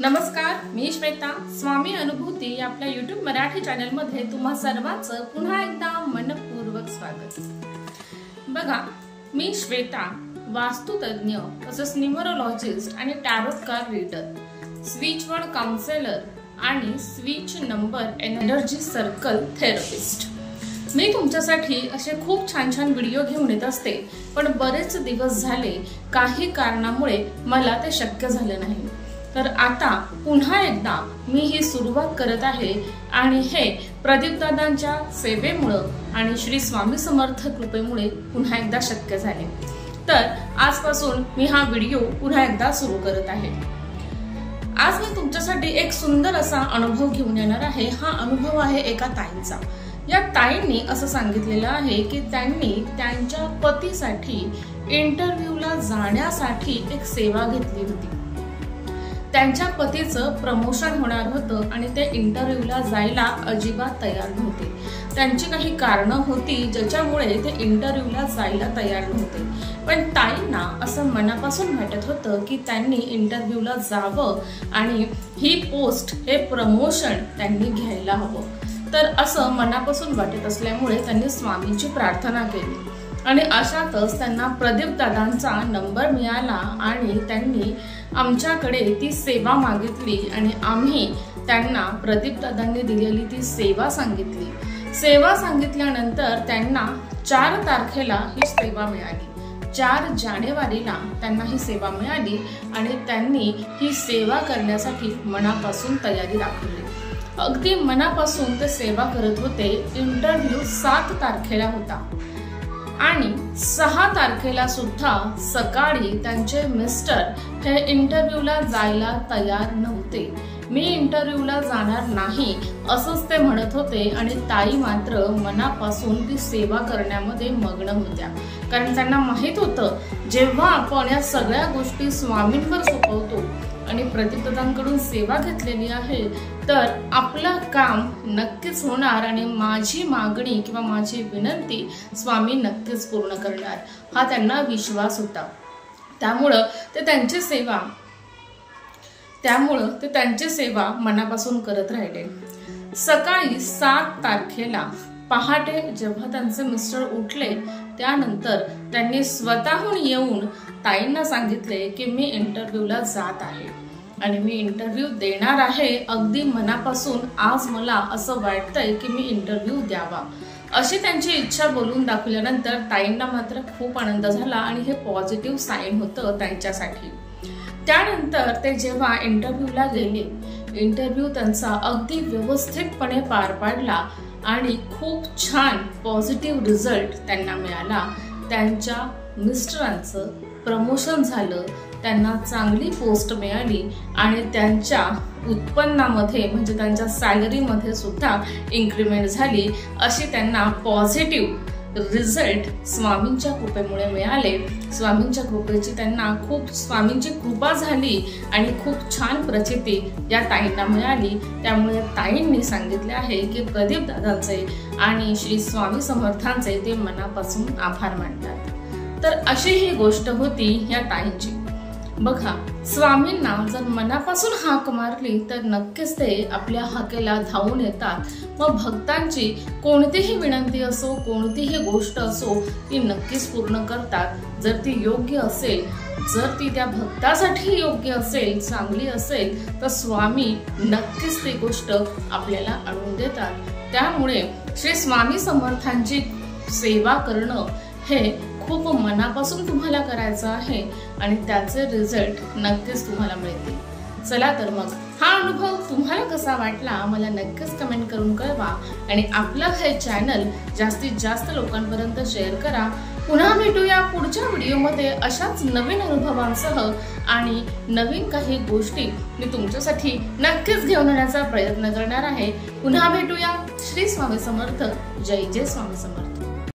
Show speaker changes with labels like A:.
A: नमस्कार, मी श्वेता. स्वामी अनुभूती या आपल्या YouTube मराठी चॅनल मध्ये तुम्हा सर्वांचं पुन्हा एकदा मनपूर्वक स्वागत. बघा, मी श्वेता, वास्तुतज्ञ तसेच न्यूमरोलॉजिस्ट आणि tarot card reader, switch word counsellor आणि switch number energy circle therapist. मी तुमच्यासाठी असे खूप छान छान व्हिडिओ घेऊन येत असते, पण बरेच दिवस झाले काही कारणामुळे मला ते शक्य झाले नाही. तर आता पुन्हा एकदा मी ही सुरुवात करत आहे आणि हे प्रदीप दादांच्या सेवेमुळे आणि श्री स्वामी समर्थ कृपेमुळे पुन्हा एकदा शक्य झाले. तर आजपासून मी हा व्हिडिओ पुन्हा एकदा सुरू करत आहे. आज मी तुमच्यासाठी एक सुंदर असा अनुभव घेऊन येणार आहे. हा अनुभव आहे एका ताईंचा. या ताईंनी असं सांगितलेलं आहे की त्यांनी त्यांच्या पतीसाठी इंटरव्ह्यूला जाण्यासाठी एक सेवा घेतली होती. त्यांच्या पतीचं प्रमोशन होणार होतं आणि ते इंटरव्ह्यूला जायला अजिबात तयार नव्हते. त्यांची काही कारणं होती ज्याच्यामुळे ते इंटरव्ह्यूला जायला तयार नव्हते. पण ताईंना असं मनापासून वाटत होतं की त्यांनी इंटरव्ह्यूला जावं आणि ही पोस्ट, हे प्रमोशन त्यांनी घ्यायला हवं. तर असं मनापासून वाटत असल्यामुळे त्यांनी स्वामींची प्रार्थना केली आणि अशातच त्यांना प्रदीप दादांचा नंबर मिळाला आणि त्यांनी आमच्याकडे ती सेवा मागितली आणि आम्ही त्यांना प्रदीप दादांनी दिलेली ती सेवा सांगितली. सेवा सांगितल्यानंतर त्यांना 4 तारखेला ही सेवा मिळाली. 4 जानेवारीला त्यांना ही सेवा मिळाली आणि त्यांनी ही सेवा करण्यासाठी मनापासून तयारी दाखवली. अगदी मनापासून ते सेवा करत होते. इंटरव्ह्यू 7 तारखेला होता आणि 6 तारखेला सुद्धा सकाळी त्यांचे मिस्टर हे इंटरव्ह्यूला जायला तयार नव्हते. मी इंटरव्ह्यूला जाणार नाही असंच ते म्हणत होते आणि ताई मात्र मनापासून ती सेवा करण्यामध्ये मग्न होत्या. कारण त्यांना माहित होतं, जेव्हा आपण या सगळ्या गोष्टी स्वामींवर सोपवतो आणि प्रदीपदांकडून सेवा घेतलेली आहे तर आपलं काम नक्कीच होणार आणि माझी मागणी किंवा माझी विनंती स्वामी नक्कीच पूर्ण करणार, हा त्यांना विश्वास होता. त्यामुळे ते त्यांची सेवा मनापासून करत राहिले. सकाळी 7 तारखेला पहाटे जेव्हा त्यांचे मिस्टर उठले त्यानंतर त्यांनी स्वतःहून येऊन ताईंना सांगितले की मी इंटरव्ह्यूला जात आहे आणि मी इंटरव्ह्यू देणार आहे. अगदी मनापासून आज मला असं वाटतंय की मी इंटरव्ह्यू द्यावा, अशी त्यांची इच्छा बोलून दाखवल्यानंतर ताईंना मात्र खूप आनंद झाला आणि हे पॉझिटिव्ह साईन होतं त्यांच्यासाठी. त्यानंतर ते जेव्हा इंटरव्ह्यूला गेले, इंटरव्ह्यू त्यांचा अगदी व्यवस्थितपणे पार पाडला आणि खूप छान पॉझिटिव्ह रिझल्ट त्यांना मिळाला. त्यांच्या मिस्टरांचं प्रमोशन झालं, त्यांना चांगली पोस्ट मिळाली आणि त्यांच्या उत्पन्नामध्ये म्हणजे त्यांच्या सॅलरीमध्ये सुद्धा इन्क्रीमेंट झाली. अशी त्यांना पॉझिटिव्ह रिझल्ट स्वामींच्या कृपेमुळे मिळाले. स्वामींच्या कृपेची त्यांना खूप स्वामींची कृपा झाली आणि खूप छान प्रचिती या ताईंना मिळाली. त्यामुळे ताईंनी सांगितले आहे की प्रदीप दादांचे आणि श्री स्वामी समर्थांचे ते मनापासून आभार मानतात. तर अशी ही गोष्ट होती या ताईंची. बघा, स्वामींना जर मनापासून हाक मारली तर नक्कीच ते आपल्या हाकेला धावून येतात. मग भक्तांची कोणतीही विनंती असो, कोणतीही गोष्ट असो, ती नक्कीच पूर्ण करतात. जर ती योग्य असेल, जर ती त्या भक्तासाठी योग्य असेल, चांगली असेल, तर स्वामी नक्कीच ती गोष्ट आपल्याला आणून देतात. त्यामुळे श्री स्वामी समर्थांची सेवा करणं हे खूप मनापासून तुम्हाला करायचं आहे आणि त्याचे रिझल्ट नक्कीच तुम्हाला मिळतील. चला तर मग हा अनुभव तुम्हाला कसा वाटला मला नक्कीच कमेंट करून कळवा आणि आपलं हे चॅनल जास्तीत जास्त लोकांपर्यंत शेअर करा. पुन्हा भेटूया पुढच्या व्हिडिओमध्ये अशाच नवीन अनुभवांसह आणि नवीन काही गोष्टी मी तुमच्यासाठी नक्कीच घेऊन येण्याचा प्रयत्न करणार आहे. पुन्हा भेटूया. श्री स्वामी समर्थ. जय जय स्वामी समर्थ.